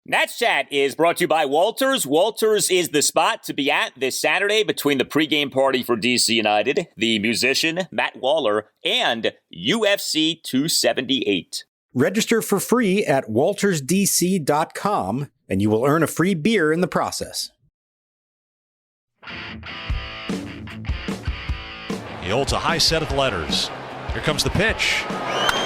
Nats Chat is brought to you by Walters. Walters is the spot to be at this Saturday between the pregame party for DC United, the musician Matt Waller, and UFC 278. Register for free at waltersdc.com, and you will earn a free beer in the process. He holds a high set of letters. Here comes the pitch.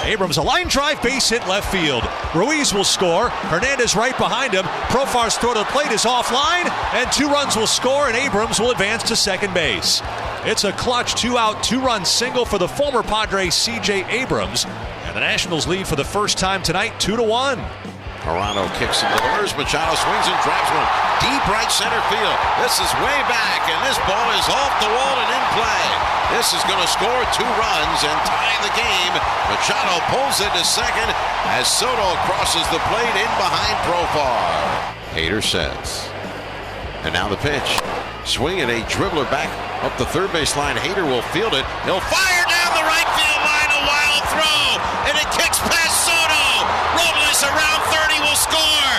Abrams, a line drive, base hit left field. Ruiz will score. Hernandez right behind him. Profar's throw to the plate is offline, and 2 runs will score, and Abrams will advance to second base. It's a clutch 2-out, 2-run single for the former Padres C.J. Abrams, and the Nationals lead for the first time tonight, 2-1. Toronto kicks and delivers. Machado swings and drives one deep right center field. This is way back, and this ball is off the wall and in play. This is going to score 2 runs and tie the game. Machado pulls into second as Soto crosses the plate in behind Profar. Hader sets. And now the pitch. Swinging a dribbler back up the third base line. Hader will field it. He'll fire down the right field line. A wild throw. And it kicks past Soto. Robles around 30 will score.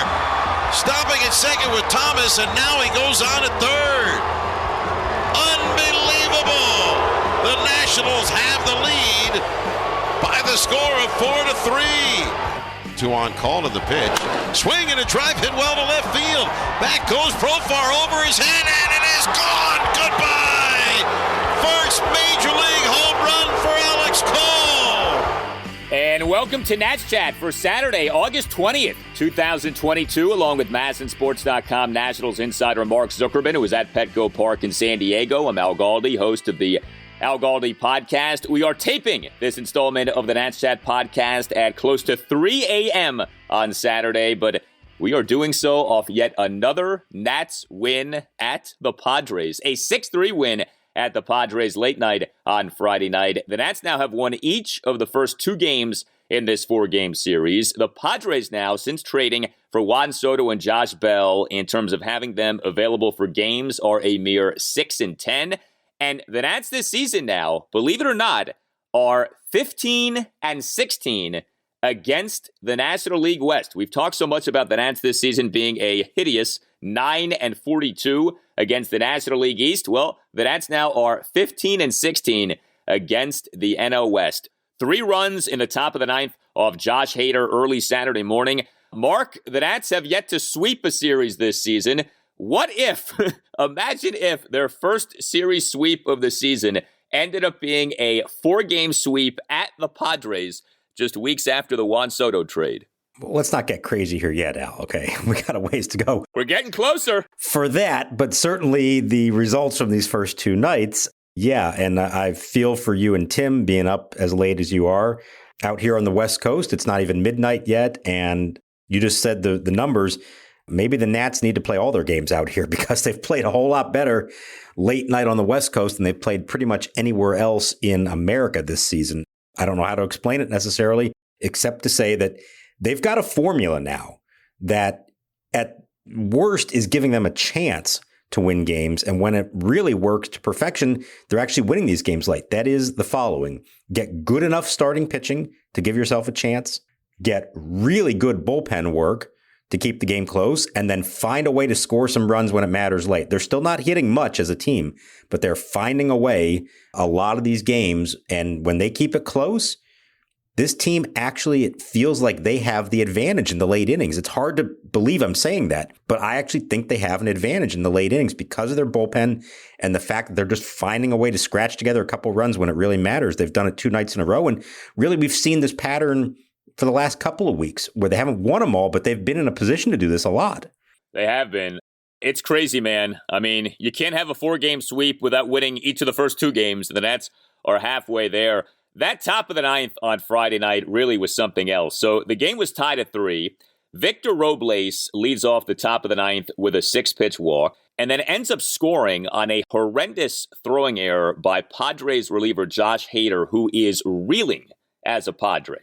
Stopping at second with Thomas, and now he goes on at third. Unbelievable. The Nationals have the lead by the score of 4-3. 2 on call in the pitch. Swing and a drive hit well to left field. Back goes Profar over his head, and it is gone. Goodbye. First major league home run for Alex Cole. And welcome to Nats Chat for Saturday, August 20th, 2022, along with MASNsports.com Nationals insider Mark Zuckerman, who is at Petco Park in San Diego. I'm Al Galdi, host of the Al Galdi podcast. We are taping this installment of the Nats Chat podcast at close to 3 a.m. on Saturday, but we are doing so off yet another Nats win at the Padres, a 6-3 win at the Padres late night on Friday night. The Nats now have won each of the first 2 games in this 4-game series. The Padres now, since trading for Juan Soto and Josh Bell in terms of having them available for games, are a mere 6-10. And the Nats this season now, believe it or not, are 15-16 against the National League West. We've talked so much about the Nats this season being a hideous 9-42 against the National League East. Well, the Nats now are 15-16 against the NL West. 3 runs in the top of the 9th off Josh Hader early Saturday morning. Mark, the Nats have yet to sweep a series this season. What if, imagine if their first series sweep of the season ended up being a 4-game sweep at the Padres just weeks after the Juan Soto trade? Well, let's not get crazy here yet, Al, okay? We got a ways to go. We're getting closer. For that, but certainly the results from these first 2 nights, yeah, and I feel for you and Tim being up as late as you are. Out here on the West Coast, it's not even midnight yet, and you just said the numbers. Maybe the Nats need to play all their games out here because they've played a whole lot better late night on the West Coast than they've played pretty much anywhere else in America this season. I don't know how to explain it necessarily, except to say that they've got a formula now that at worst is giving them a chance to win games. And when it really works to perfection, they're actually winning these games late. That is the following: get good enough starting pitching to give yourself a chance, get really good bullpen work to keep the game close, and then find a way to score some runs when it matters late. They're still not hitting much as a team, but they're finding a way a lot of these games. And when they keep it close, this team actually, it feels like they have the advantage in the late innings. It's hard to believe I'm saying that, but I actually think they have an advantage in the late innings because of their bullpen and the fact that they're just finding a way to scratch together a couple runs when it really matters. They've done it 2 nights in a row. And really, we've seen this pattern for the last couple of weeks where they haven't won them all, but they've been in a position to do this a lot. They have been. It's crazy, man. I mean, you can't have a 4-game sweep without winning each of the first 2 games. The Nats are halfway there. That top of the 9th on Friday night really was something else. So the game was tied at 3. Victor Robles leads off the top of the 9th with a 6-pitch walk and then ends up scoring on a horrendous throwing error by Padres reliever Josh Hader, who is reeling as a Padre.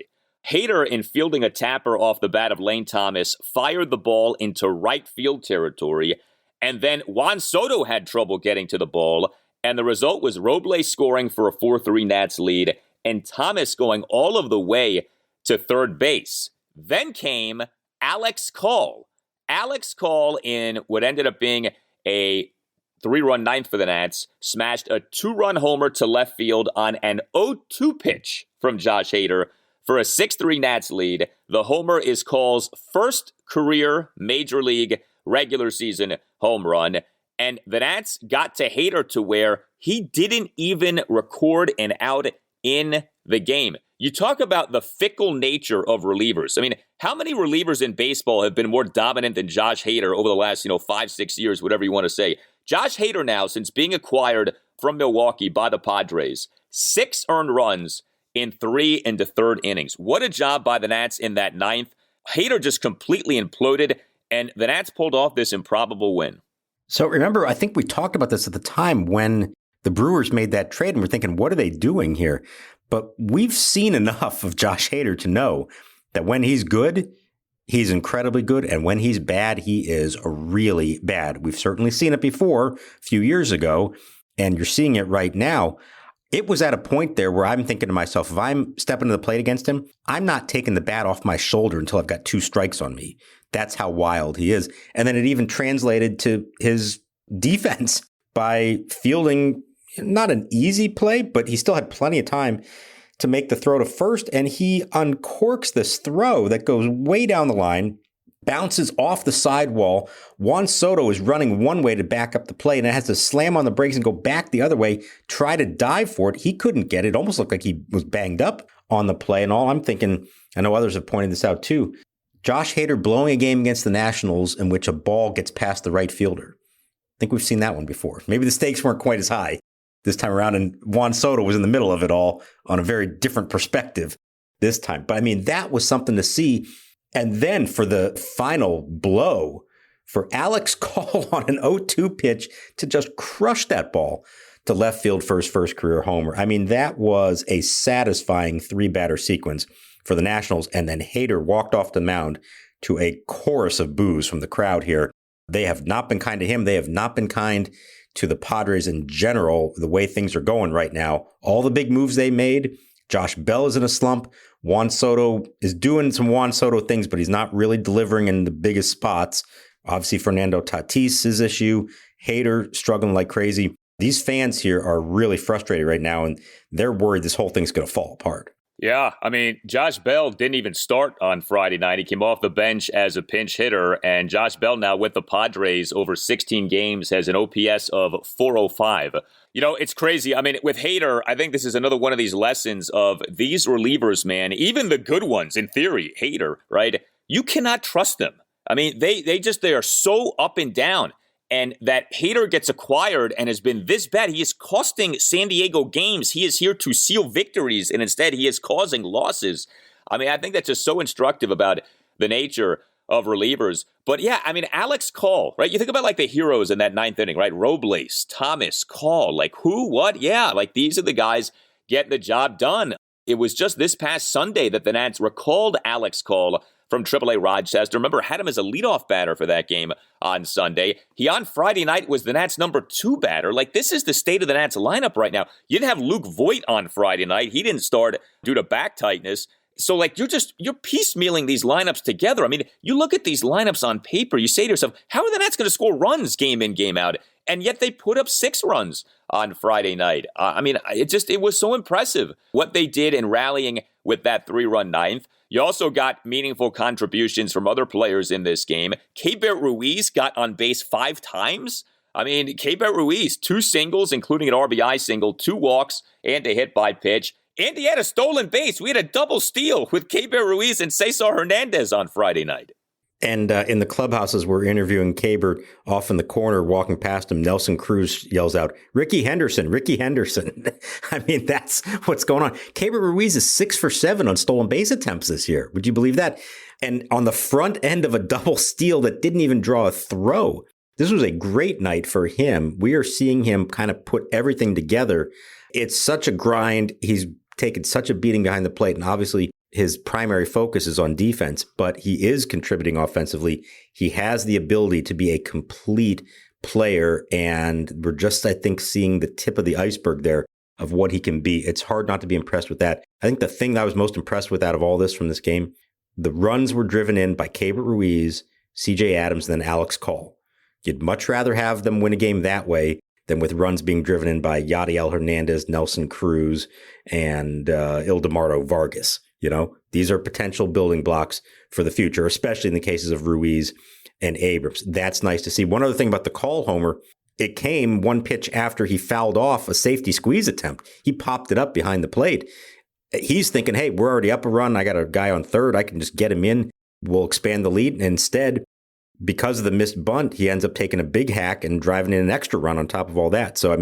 Hader, in fielding a tapper off the bat of Lane Thomas, fired the ball into right field territory, and then Juan Soto had trouble getting to the ball, and the result was Robles scoring for a 4-3 Nats lead, and Thomas going all of the way to third base. Then came Alex Call. Alex Call, in what ended up being a 3-run ninth for the Nats, smashed a 2-run homer to left field on an 0-2 pitch from Josh Hader for a 6-3 Nats lead. The homer is Call's first career Major League regular season home run. And the Nats got to Hader to where he didn't even record an out in the game. You talk about the fickle nature of relievers. I mean, how many relievers in baseball have been more dominant than Josh Hader over the last, 5-6 years, whatever you want to say? Josh Hader now, since being acquired from Milwaukee by the Padres, 6 earned runs in 3 and 1/3 innings. What a job by the Nats in that ninth. Hader just completely imploded, and the Nats pulled off this improbable win. So remember, I think we talked about this at the time when the Brewers made that trade, and we're thinking, what are they doing here? But we've seen enough of Josh Hader to know that when he's good, he's incredibly good. And when he's bad, he is really bad. We've certainly seen it before a few years ago, and you're seeing it right now. It was at a point there where I'm thinking to myself, if I'm stepping to the plate against him, I'm not taking the bat off my shoulder until I've got 2 strikes on me. That's how wild he is. And then it even translated to his defense by fielding not an easy play, but he still had plenty of time to make the throw to first. And he uncorks this throw that goes way down the line, bounces off the sidewall. Juan Soto is running one way to back up the play, and it has to slam on the brakes and go back the other way, try to dive for it. He couldn't get it. It almost looked like he was banged up on the play. And all I'm thinking, I know others have pointed this out too, Josh Hader blowing a game against the Nationals in which a ball gets past the right fielder. I think we've seen that one before. Maybe the stakes weren't quite as high this time around, and Juan Soto was in the middle of it all on a very different perspective this time. But I mean, that was something to see. And then for the final blow, for Alex Call on an 0-2 pitch to just crush that ball to left field for his first career homer. I mean, that was a satisfying 3-batter sequence for the Nationals. And then Hader walked off the mound to a chorus of boos from the crowd here. They have not been kind to him. They have not been kind to the Padres in general, the way things are going right now. All the big moves they made. Josh Bell is in a slump. Juan Soto is doing some Juan Soto things, but he's not really delivering in the biggest spots. Obviously, Fernando Tatis's issue. Hader struggling like crazy. These fans here are really frustrated right now, and they're worried this whole thing's going to fall apart. Yeah, I mean, Josh Bell didn't even start on Friday night. He came off the bench as a pinch hitter, and Josh Bell now with the Padres over 16 games has an OPS of 405. It's crazy. I mean, with Hader, I think this is another one of these lessons of these relievers, man, even the good ones, in theory, Hader, right? You cannot trust them. I mean, they are so up and down. And that Hader gets acquired and has been this bad. He is costing San Diego games. He is here to seal victories, and instead he is causing losses. I mean, I think that's just so instructive about the nature of relievers. But yeah, I mean, Alex Call, right? You think about like the heroes in that ninth inning, right? Robles, Thomas, Call, like who, what? Yeah, like these are the guys getting the job done. It was just this past Sunday that the Nats recalled Alex Call from AAA Rochester. Remember, had him as a leadoff batter for that game on Sunday. He, on Friday night, was the Nats' number 2 batter. Like, this is the state of the Nats lineup right now. You didn't have Luke Voit on Friday night. He didn't start due to back tightness. So, like, you're piecemealing these lineups together. I mean, you look at these lineups on paper, you say to yourself, how are the Nats going to score runs game in, game out? And yet they put up 6 runs on Friday night. I mean, it was so impressive what they did in rallying with that 3-run ninth. You also got meaningful contributions from other players in this game. Keibert Ruiz got on base 5 times. I mean, Keibert Ruiz, 2 singles, including an RBI single, 2 walks, and a hit by pitch. And he had a stolen base. We had a double steal with Keibert Ruiz and Cesar Hernandez on Friday night. And in the clubhouses, we're interviewing Keibert off in the corner, walking past him. Nelson Cruz yells out, Ricky Henderson, Ricky Henderson. I mean, that's what's going on. Keibert Ruiz is 6 for 7 on stolen base attempts this year. Would you believe that? And on the front end of a double steal that didn't even draw a throw. This was a great night for him. We are seeing him kind of put everything together. It's such a grind. He's taken such a beating behind the plate. And obviously, his primary focus is on defense, but he is contributing offensively. He has the ability to be a complete player, and we're just, I think, seeing the tip of the iceberg there of what he can be. It's hard not to be impressed with that. I think the thing that I was most impressed with out of all this from this game, the runs were driven in by Keibert Ruiz, C.J. Abrams, and then Alex Cole. You'd much rather have them win a game that way than with runs being driven in by Yadiel Hernandez, Nelson Cruz, and Ildemaro Vargas. These are potential building blocks for the future, especially in the cases of Ruiz and Abrams. That's nice to see. One other thing about the Cole homer, it came one pitch after he fouled off a safety squeeze attempt. He popped it up behind the plate. He's thinking, hey, we're already up a run. I got a guy on third. I can just get him in. We'll expand the lead. And instead, because of the missed bunt, he ends up taking a big hack and driving in an extra run on top of all that. So,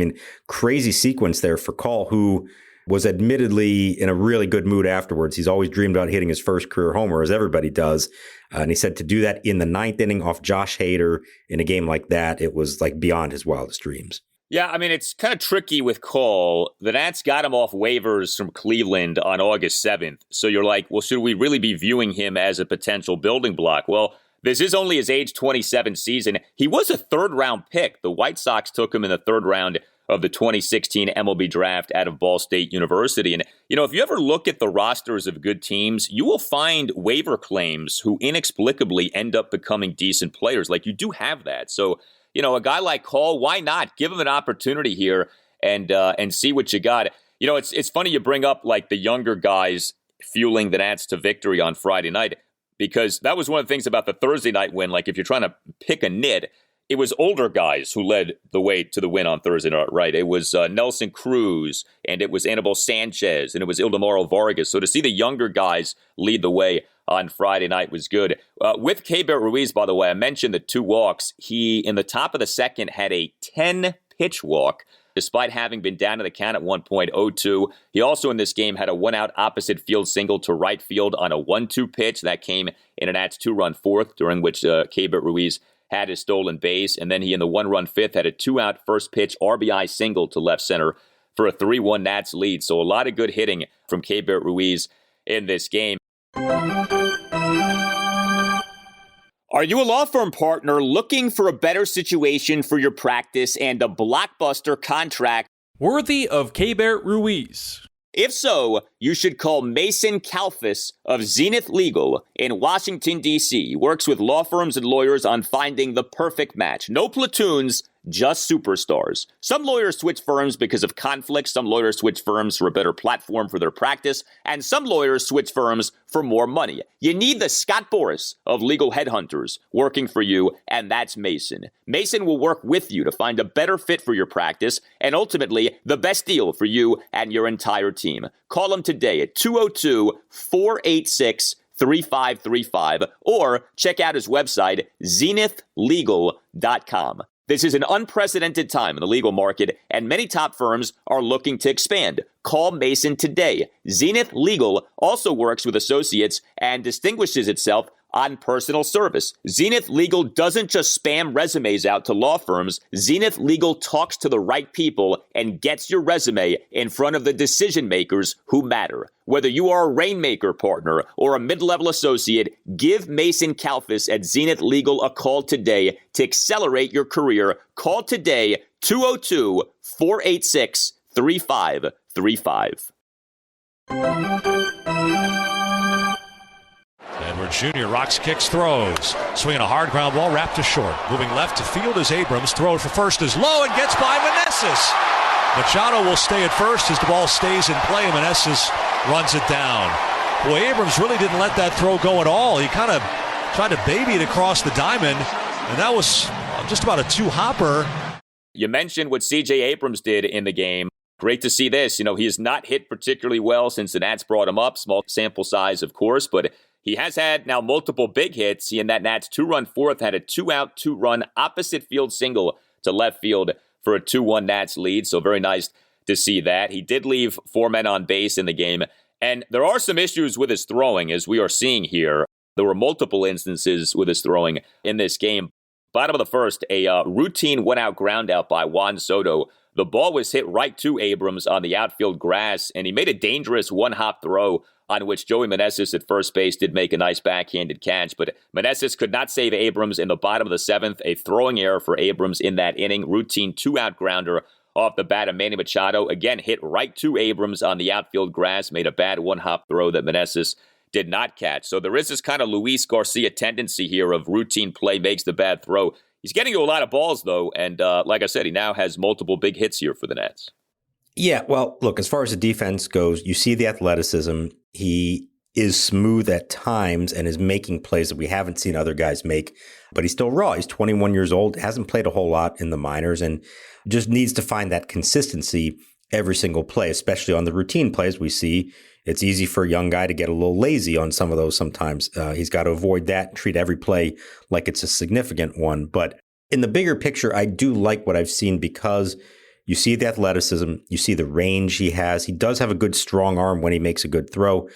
crazy sequence there for Cole, who was admittedly in a really good mood afterwards. He's always dreamed about hitting his first career homer, as everybody does. And he said to do that in the ninth inning off Josh Hader in a game like that, it was like beyond his wildest dreams. Yeah, it's kind of tricky with Cole. The Nats got him off waivers from Cleveland on August 7th. So you're like, well, should we really be viewing him as a potential building block? Well, this is only his age 27 season. He was a third-round pick. The White Sox took him in the third round of the 2016 MLB Draft out of Ball State University. And, if you ever look at the rosters of good teams, you will find waiver claims who inexplicably end up becoming decent players. Like, you do have that. So, a guy like Cole, why not? Give him an opportunity here and see what you got. It's funny you bring up, like, the younger guys fueling the Nats to victory on Friday night, because that was one of the things about the Thursday night win. Like, if you're trying to pick a nit, it was older guys who led the way to the win on Thursday night, right? It was Nelson Cruz, and it was Anibal Sanchez, and it was Ildemaro Vargas. So to see the younger guys lead the way on Friday night was good. With Keibert Ruiz, by the way, I mentioned the 2 walks. He, in the top of the second, had a 10-pitch walk, despite having been down to the count at 1.02. He also in this game had a 1-out opposite field single to right field on a 1-2 pitch. That came in an Nats 2-run fourth, during which Keibert Ruiz had his stolen base, and then he in the 1-run fifth had a 2-out first pitch RBI single to left center for a 3-1 Nats lead. So a lot of good hitting from Keibert Ruiz in this game. Are you a law firm partner looking for a better situation for your practice and a blockbuster contract worthy of Keibert Ruiz? If so, you should call Mason Kalfas of Zenith Legal in Washington, D.C. He works with law firms and lawyers on finding the perfect match. No platoons, just superstars. Some lawyers switch firms because of conflict. Some lawyers switch firms for a better platform for their practice. And some lawyers switch firms for more money. You need the Scott Boras of legal headhunters working for you, and that's Mason. Mason will work with you to find a better fit for your practice and ultimately the best deal for you and your entire team. Call him today at 202-486-3535 or check out his website, zenithlegal.com. This is an unprecedented time in the legal market, and many top firms are looking to expand. Call Mason today. Zenith Legal also works with associates and distinguishes itself on personal service. Zenith Legal doesn't just spam resumes out to law firms. Zenith Legal talks to the right people and gets your resume in front of the decision makers who matter. Whether you are a Rainmaker partner or a mid-level associate, give Mason Kalfas at Zenith Legal a call today to accelerate your career. Call today, 202-486-3535. Edward Jr. rocks, kicks, throws. Swinging a hard ground ball, wrapped to short. Moving left to field is Abrams. Throw for first is low and gets by Meneses. Machado will stay at first as the ball stays in play. Meneses runs it down. Boy, Abrams really didn't let that throw go at all. He kind of tried to baby it across the diamond, and that was just about a 2-hopper. You mentioned what C.J. Abrams did in the game. Great to see this. He has not hit particularly well since the Nats brought him up. Small sample size, of course, but he has had now multiple big hits. He in that Nats 2-run fourth had a 2-out, 2-run opposite field single to left field for a 2-1 Nats lead. So very nice to see that. He did leave 4 men on base in the game. And there are some issues with his throwing, as we are seeing here. There were multiple instances with his throwing in this game. Bottom of the first, a routine 1-out ground out by Juan Soto. The ball was hit right to Abrams on the outfield grass, and he made a dangerous 1-hop throw on which Joey Meneses at first base did make a nice backhanded catch. But Meneses could not save Abrams in the bottom of the 7th. A throwing error for Abrams in that inning. Routine 2-out grounder off the bat of Manny Machado. Again, hit right to Abrams on the outfield grass. Made a bad 1-hop throw that Meneses did not catch. So there is this kind of Luis Garcia tendency here of routine play makes the bad throw. He's getting to a lot of balls, though, and like I said, he now has multiple big hits here for the Nats. Yeah, well, look, as far as the defense goes, you see the athleticism. He is smooth at times and is making plays that we haven't seen other guys make, but he's still raw. He's 21 years old, hasn't played a whole lot in the minors, and just needs to find that consistency every single play, especially on the routine plays we see. It's easy for a young guy to get a little lazy on some of those sometimes. He's got to avoid that and treat every play like it's a significant one. But in the bigger picture, I do like what I've seen because you see the athleticism, you see the range he has. He does have a good strong arm when he makes a good throw.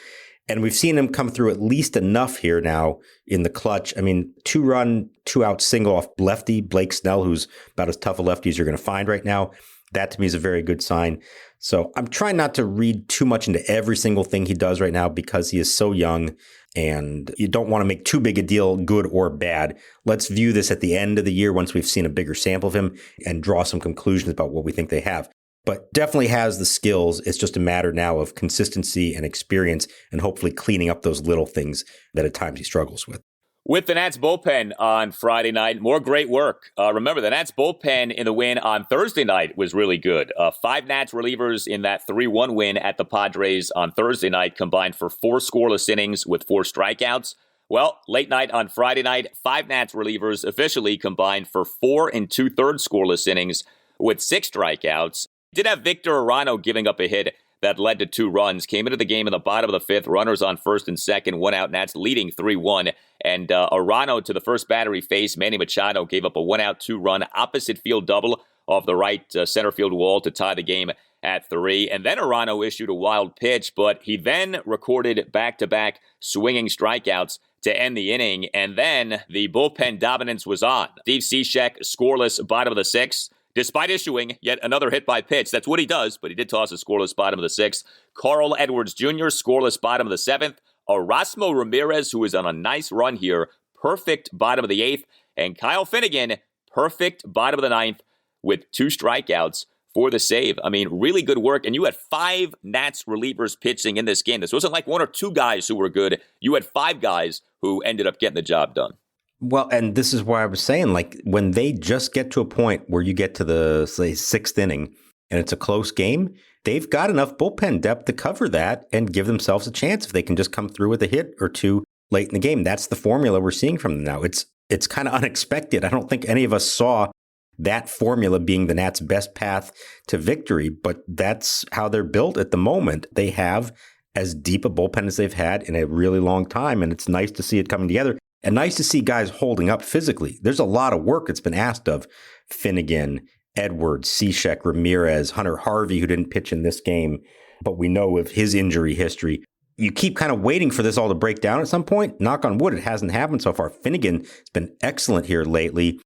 And we've seen him come through at least enough here now in the clutch. I mean, 2-run, 2-out single off lefty, Blake Snell, who's about as tough a lefty as you're going to find right now. That to me is a very good sign. So I'm trying not to read too much into every single thing he does right now because he is so young and you don't want to make too big a deal, good or bad. Let's view this at the end of the year once we've seen a bigger sample of him and draw some conclusions about what we think they have. But definitely has the skills. It's just a matter now of consistency and experience and hopefully cleaning up those little things that at times he struggles with. With the Nats bullpen on Friday night, more great work. Remember, the Nats bullpen in the win on Thursday night was really good. 5 Nats relievers in that 3-1 win at the Padres on Thursday night combined for 4 scoreless innings with 4 strikeouts. Well, late night on Friday night, 5 Nats relievers officially combined for 4 2/3 scoreless innings with 6 strikeouts. Did have Victor Arano giving up a hit that led to 2 runs. Came into the game in the bottom of the 5th, runners on first and second, 1 out, Nats leading 3-1. And Arano to the first batter he faced, Manny Machado, gave up a 1-out, 2-run opposite field double off the right center field wall to tie the game at 3. And then Arano issued a wild pitch, but he then recorded back-to-back swinging strikeouts to end the inning. And then the bullpen dominance was on. Steve Cishek, scoreless, bottom of the 6th. Despite issuing yet another hit by pitch. That's what he does, but he did toss a scoreless bottom of the 6th. Carl Edwards Jr., scoreless bottom of the 7th. Erasmo Ramirez, who is on a nice run here, perfect bottom of the 8th. And Kyle Finnegan, perfect bottom of the 9th with 2 strikeouts for the save. I mean, really good work. And you had 5 Nats relievers pitching in this game. This wasn't like 1 or 2 guys who were good. You had 5 guys who ended up getting the job done. Well, and this is why I was saying, like, when they just get to a point where you get to the, say, 6th inning and it's a close game, they've got enough bullpen depth to cover that and give themselves a chance if they can just come through with a hit or 2 late in the game. That's the formula we're seeing from them now. It's kind of unexpected. I don't think any of us saw that formula being the Nats' best path to victory, but that's how they're built at the moment. They have as deep a bullpen as they've had in a really long time, and it's nice to see it coming together. And nice to see guys holding up physically. There's a lot of work that's been asked of Finnegan, Edwards, Cishek, Ramirez, Hunter Harvey, who didn't pitch in this game, but we know of his injury history. You keep kind of waiting for this all to break down at some point. Knock on wood, it hasn't happened so far. Finnegan has been excellent here lately.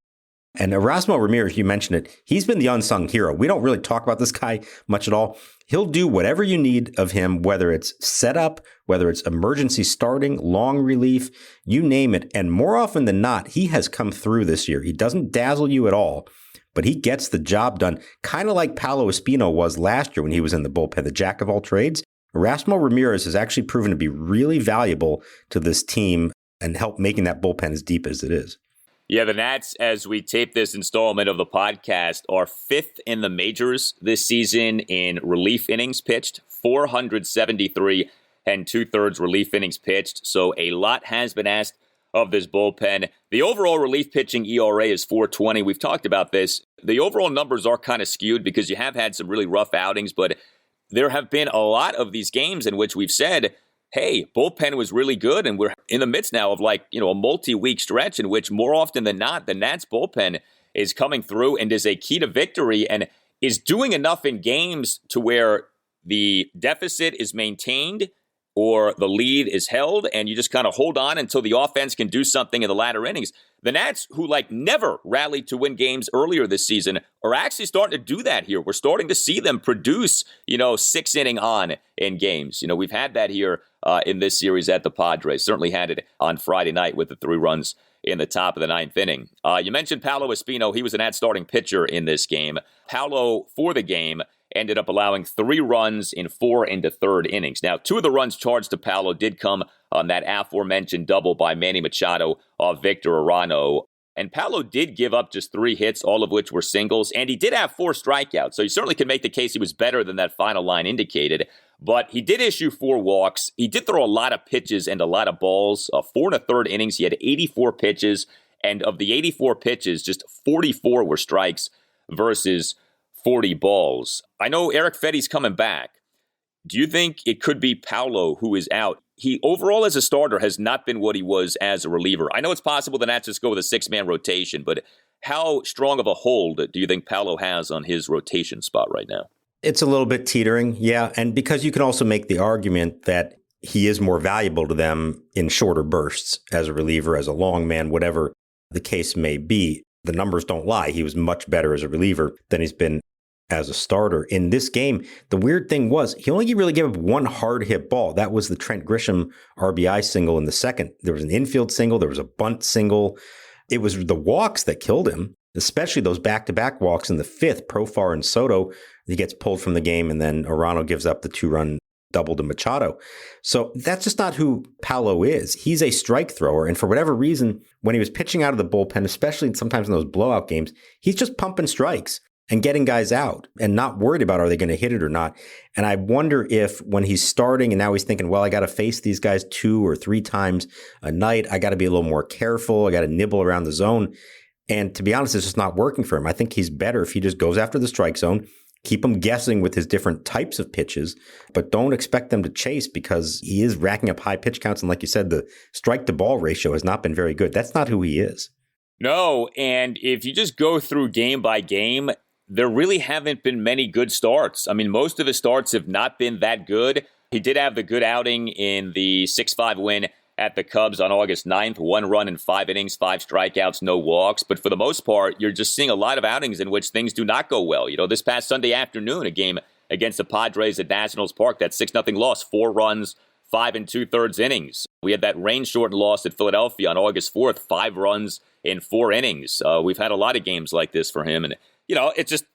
And Erasmo Ramirez, you mentioned it, he's been the unsung hero. We don't really talk about this guy much at all. He'll do whatever you need of him, whether it's setup, whether it's emergency starting, long relief, you name it. And more often than not, he has come through this year. He doesn't dazzle you at all, but he gets the job done, kind of like Paolo Espino was last year when he was in the bullpen, the jack of all trades. Erasmo Ramirez has actually proven to be really valuable to this team and help making that bullpen as deep as it is. Yeah, the Nats, as we tape this installment of the podcast, are 5th in the majors this season in relief innings pitched, 473 2/3 relief innings pitched. So a lot has been asked of this bullpen. The overall relief pitching ERA is 4.20. We've talked about this. The overall numbers are kind of skewed because you have had some really rough outings, but there have been a lot of these games in which we've said, hey, bullpen was really good, and we're in the midst now of a multi-week stretch in which more often than not, the Nats bullpen is coming through and is a key to victory and is doing enough in games to where the deficit is maintained or the lead is held, and you just kind of hold on until the offense can do something in the latter innings. The Nats, who never rallied to win games earlier this season, are actually starting to do that here. We're starting to see them produce, 6 inning on in games. We've had that here in this series at the Padres. Certainly had it on Friday night with the 3 runs in the top of the 9th inning. You mentioned Paolo Espino. He was a Nats starting pitcher in this game. Paolo, for the game, ended up allowing 3 runs in 4 1/3 innings. Now, 2 of the runs charged to Paolo did come on that aforementioned double by Manny Machado off Victor Arano. And Paolo did give up just 3 hits, all of which were singles, and he did have 4 strikeouts. So you certainly can make the case he was better than that final line indicated. But he did issue 4 walks. He did throw a lot of pitches and a lot of balls. 4 1/3 innings. He had 84 pitches. And of the 84 pitches, just 44 were strikes versus 40 balls. I know Erick Fedde's coming back. Do you think it could be Paolo who is out? He overall as a starter has not been what he was as a reliever. I know it's possible the Nats just go with a 6-man rotation, but how strong of a hold do you think Paolo has on his rotation spot right now? It's a little bit teetering, yeah. And because you can also make the argument that he is more valuable to them in shorter bursts as a reliever, as a long man, whatever the case may be. The numbers don't lie. He was much better as a reliever than he's been as a starter. In this game, the weird thing was he only really gave up 1 hard hit ball. That was the Trent Grisham RBI single in the second. There was an infield single. There was a bunt single. It was the walks that killed him, especially those back-to-back walks in the 5th. Profar and Soto, he gets pulled from the game, and then Arano gives up the 2-run double to Machado. So that's just not who Paolo is. He's a strike thrower. And for whatever reason, when he was pitching out of the bullpen, especially sometimes in those blowout games, he's just pumping strikes and getting guys out and not worried about are they going to hit it or not. And I wonder if when he's starting and now he's thinking, well, I got to face these guys 2 or 3 times a night. I got to be a little more careful. I got to nibble around the zone. And to be honest, it's just not working for him. I think he's better if he just goes after the strike zone, keep him guessing with his different types of pitches, but don't expect them to chase because he is racking up high pitch counts. And like you said, the strike to ball ratio has not been very good. That's not who he is. No, and if you just go through game by game, there really haven't been many good starts. I mean, most of his starts have not been that good. He did have the good outing in the 6-5 win at the Cubs on August 9th, 1 run in 5 innings, 5 strikeouts, no walks. But for the most part, you're just seeing a lot of outings in which things do not go well. You know, this past Sunday afternoon, a game against the Padres at Nationals Park, that 6-0 loss, 4 runs, 5 2/3 innings. We had that rain-shortened loss at Philadelphia on August 4th, 5 runs in 4 innings. We've had a lot of games like this for him. And, you know, it's just,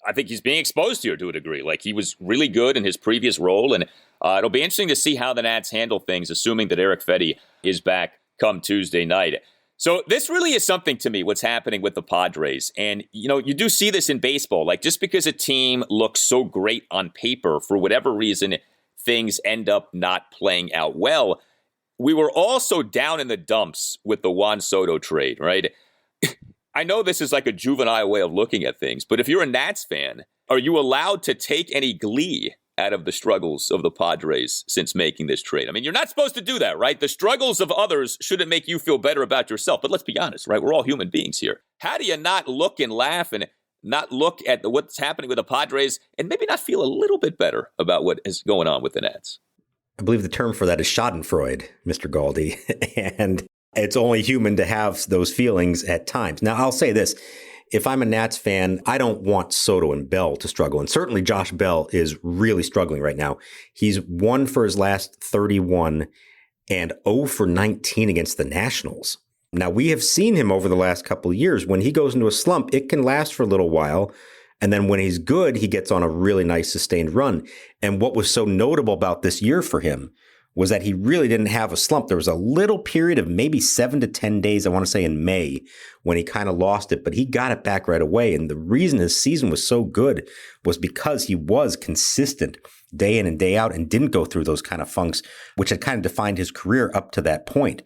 I think he's being exposed here to a degree. Like, he was really good in his previous role, and it'll be interesting to see how the Nats handle things, assuming that Erick Fedde is back come Tuesday night. So this really is something to me, what's happening with the Padres. And, you know, you do see this in baseball. Like, just because a team looks so great on paper, for whatever reason, things end up not playing out well. We were also down in the dumps with the Juan Soto trade, right? I know this is like a juvenile way of looking at things, but if you're a Nats fan, are you allowed to take any glee out of the struggles of the Padres since making this trade? I mean, you're not supposed to do that, right? The struggles of others shouldn't make you feel better about yourself. But let's be honest, right? We're all human beings here. How do you not look and laugh and not look at what's happening with the Padres and maybe not feel a little bit better about what is going on with the Nats? I believe the term for that is schadenfreude, Mr. Galdi. And it's only human to have those feelings at times. Now, I'll say this. If I'm a Nats fan, I don't want Soto and Bell to struggle. And certainly Josh Bell is really struggling right now. He's 1 for his last 31 and 0 for 19 against the Nationals. Now, we have seen him over the last couple of years. When he goes into a slump, it can last for a little while. And then when he's good, he gets on a really nice sustained run. And what was so notable about this year for him was that he really didn't have a slump. There was a little period of maybe 7 to 10 days, I want to say in May, when he kind of lost it, but he got it back right away. And the reason his season was so good was because he was consistent day in and day out and didn't go through those kind of funks, which had kind of defined his career up to that point.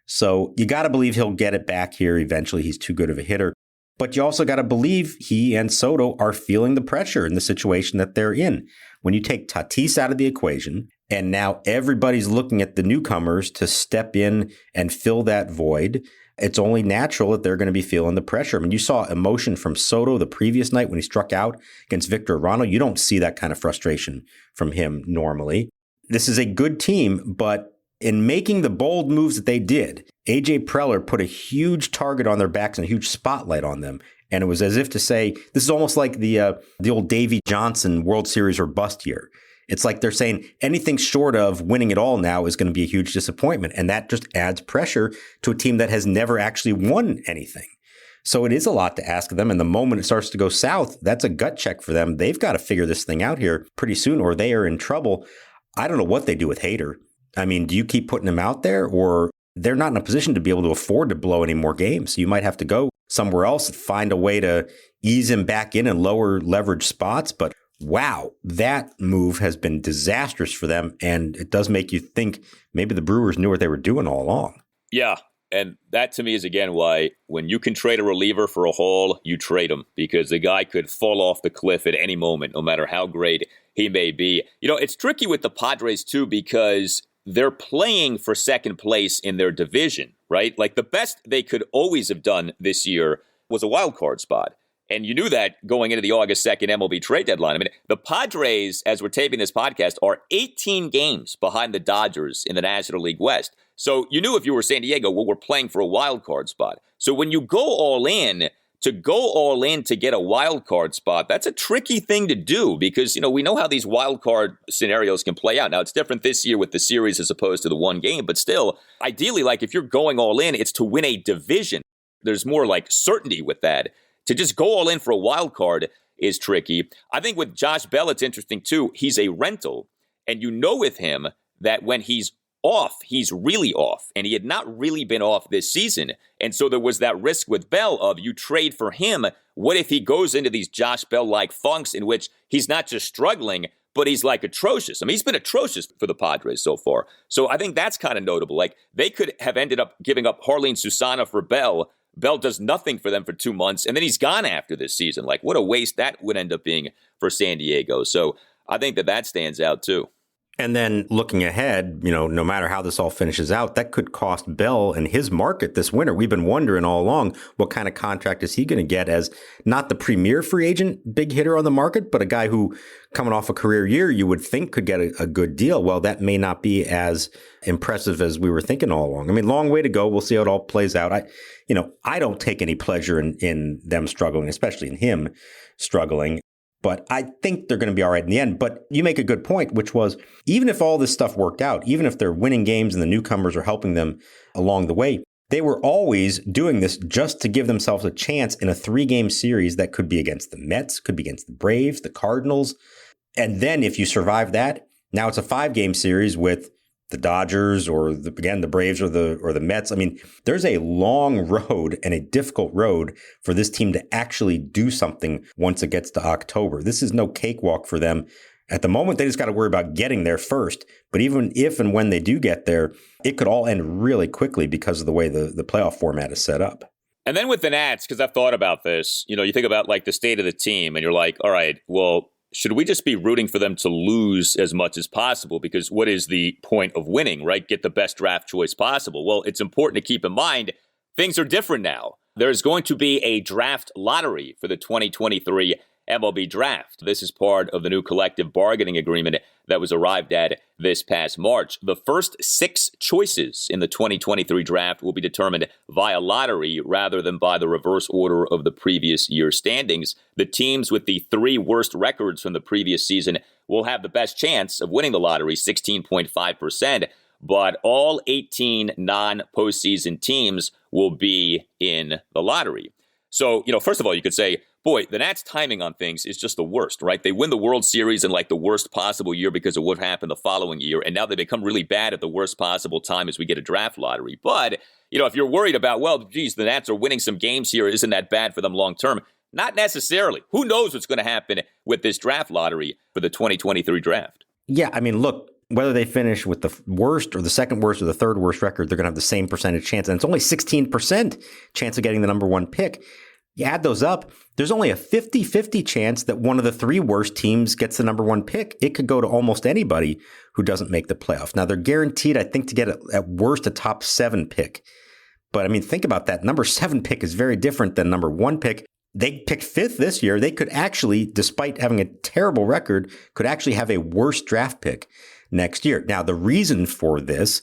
So you got to believe he'll get it back here eventually. He's too good of a hitter. But you also got to believe he and Soto are feeling the pressure in the situation that they're in. When you take Tatis out of the equation, and now everybody's looking at the newcomers to step in and fill that void, it's only natural that they're going to be feeling the pressure. I mean, you saw emotion from Soto the previous night when he struck out against Victor Arano. You don't see that kind of frustration from him normally. This is a good team, but in making the bold moves that they did, A.J. Preller put a huge target on their backs and a huge spotlight on them. And it was as if to say, this is almost like the old Davey Johnson World Series or bust year. It's like they're saying anything short of winning it all now is going to be a huge disappointment. And that just adds pressure to a team that has never actually won anything. So it is a lot to ask of them. And the moment it starts to go south, that's a gut check for them. They've got to figure this thing out here pretty soon or they are in trouble. I don't know what they do with Hader. I mean, do you keep putting him out there, or they're not in a position to be able to afford to blow any more games? So you might have to go somewhere else, find a way to ease him back in and lower leverage spots. But wow, that move has been disastrous for them. And it does make you think maybe the Brewers knew what they were doing all along. Yeah. And that to me is, again, why when you can trade a reliever for a haul, you trade him, because the guy could fall off the cliff at any moment, no matter how great he may be. You know, it's tricky with the Padres, too, because they're playing for second place in their division, right? Like, the best they could always have done this year was a wild card spot. And you knew that going into the August 2nd MLB trade deadline. I mean, the Padres, as we're taping this podcast, are 18 games behind the Dodgers in the National League West. So you knew if you were San Diego, well, we're playing for a wild card spot. So when you go all in, to get a wild card spot, that's a tricky thing to do, because, you know, we know how these wild card scenarios can play out. Now, it's different this year with the series as opposed to the one game, but still, ideally, like, if you're going all in, it's to win a division. There's more like certainty with that. To just go all in for a wild card is tricky. I think with Josh Bell, it's interesting too. He's a rental, and you know with him that when he's off, he's really off, and he had not really been off this season. And so there was that risk with Bell of, you trade for him. What if he goes into these Josh Bell-like funks in which he's not just struggling, but he's like atrocious? I mean, he's been atrocious for the Padres so far. So I think that's kind of notable. Like, they could have ended up giving up Harleen Susana for Bell. Bell does nothing for them for 2 months, and then he's gone after this season. Like, what a waste that would end up being for San Diego. So I think that stands out too. And then looking ahead, you know, no matter how this all finishes out, that could cost Bell and his market this winter. We've been wondering all along, what kind of contract is he going to get as not the premier free agent big hitter on the market, but a guy who, coming off a career year, you would think could get a good deal. Well, that may not be as impressive as we were thinking all along. I mean, long way to go. We'll see how it all plays out. I don't take any pleasure in them struggling, especially in him struggling. But I think they're going to be all right in the end. But you make a good point, which was, even if all this stuff worked out, even if they're winning games and the newcomers are helping them along the way, they were always doing this just to give themselves a chance in a 3-game series that could be against the Mets, could be against the Braves, the Cardinals. And then if you survive that, now it's a 5-game series with the Dodgers or the Braves or the Mets. I mean, there's a long road and a difficult road for this team to actually do something once it gets to October. This is no cakewalk for them. At the moment, they just got to worry about getting there first. But even if and when they do get there, it could all end really quickly because of the way the playoff format is set up. And then with the Nats, because I've thought about this, you know, you think about like the state of the team and you're like, all right, well, should we just be rooting for them to lose as much as possible? Because what is the point of winning, right? Get the best draft choice possible. Well, it's important to keep in mind things are different now. There's going to be a draft lottery for the 2023 MLB Draft. This is part of the new collective bargaining agreement that was arrived at this past March. The first 6 choices in the 2023 draft will be determined via lottery rather than by the reverse order of the previous year's standings. The teams with the 3 worst records from the previous season will have the best chance of winning the lottery, 16.5%, but all 18 non-postseason teams will be in the lottery. So, you know, first of all, you could say, boy, the Nats' timing on things is just the worst, right? They win the World Series in like the worst possible year because of what happened the following year, and now they become really bad at the worst possible time as we get a draft lottery. But, you know, if you're worried about, well, geez, the Nats are winning some games here, isn't that bad for them long term? Not necessarily. Who knows what's going to happen with this draft lottery for the 2023 draft? Yeah, I mean, look, whether they finish with the worst or the second worst or the third worst record, they're going to have the same percentage chance. And it's only 16% chance of getting the number 1 pick. You add those up, there's only a 50-50 chance that one of the 3 worst teams gets the number 1 pick. It could go to almost anybody who doesn't make the playoffs. Now, they're guaranteed, I think, to get at worst a top 7 pick. But I mean, think about that. Number 7 pick is very different than number 1 pick. They picked 5th this year. They could actually, despite having a terrible record, could actually have a worse draft pick next year. Now, the reason for this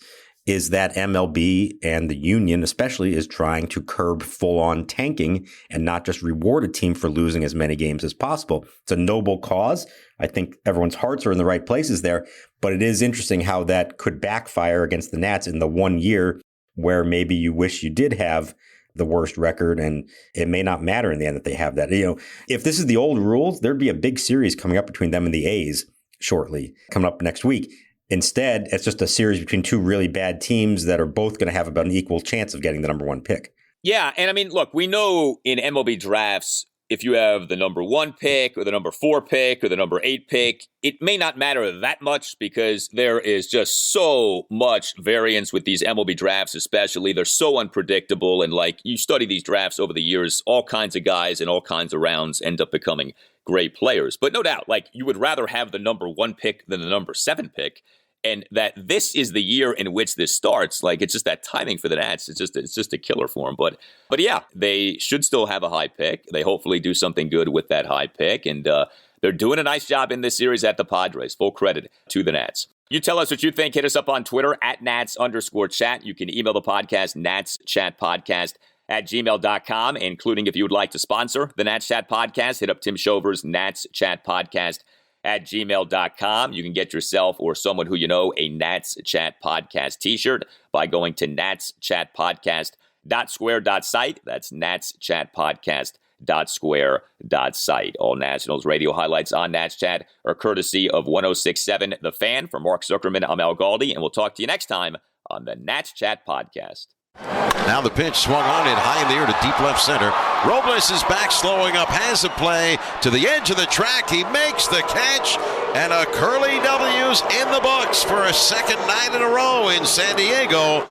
is that MLB and the union especially is trying to curb full-on tanking and not just reward a team for losing as many games as possible. It's a noble cause. I think everyone's hearts are in the right places there, but it is interesting how that could backfire against the Nats in the 1 year where maybe you wish you did have the worst record, and it may not matter in the end that they have that. You know, if this is the old rules, there'd be a big series coming up between them and the A's shortly, coming up next week. Instead, it's just a series between two really bad teams that are both going to have about an equal chance of getting the number one pick. Yeah, and I mean, look, we know in MLB drafts, if you have the number 1 pick or the number 4 pick or the number 8 pick, it may not matter that much because there is just so much variance with these MLB drafts, especially. They're so unpredictable. And like you study these drafts over the years, all kinds of guys in all kinds of rounds end up becoming great players. But no doubt, like you would rather have the number 1 pick than the number 7 pick. And that this is the year in which this starts. Like, it's just that timing for the Nats. It's just a killer for them. But yeah, they should still have a high pick. They hopefully do something good with that high pick. And they're doing a nice job in this series at the Padres. Full credit to the Nats. You tell us what you think. Hit us up on Twitter at Nats_chat. You can email the podcast, natschatpodcast@gmail.com, including if you would like to sponsor the Nats Chat Podcast, hit up Tim Shover's Nats Chat Podcast @gmail.com. You can get yourself or someone who you know a Nats Chat Podcast t-shirt by going to natschatpodcast.square.site. That's natschatpodcast.square.site. All Nationals radio highlights on Nats Chat are courtesy of 106.7 The Fan. For Mark Zuckerman, I'm Al Galdi, and we'll talk to you next time on the Nats Chat Podcast. Now the pitch swung on it high in the air to deep left center. Robles is back, slowing up, has a play to the edge of the track. He makes the catch, and a Curly W's in the books for a second night in a row in San Diego.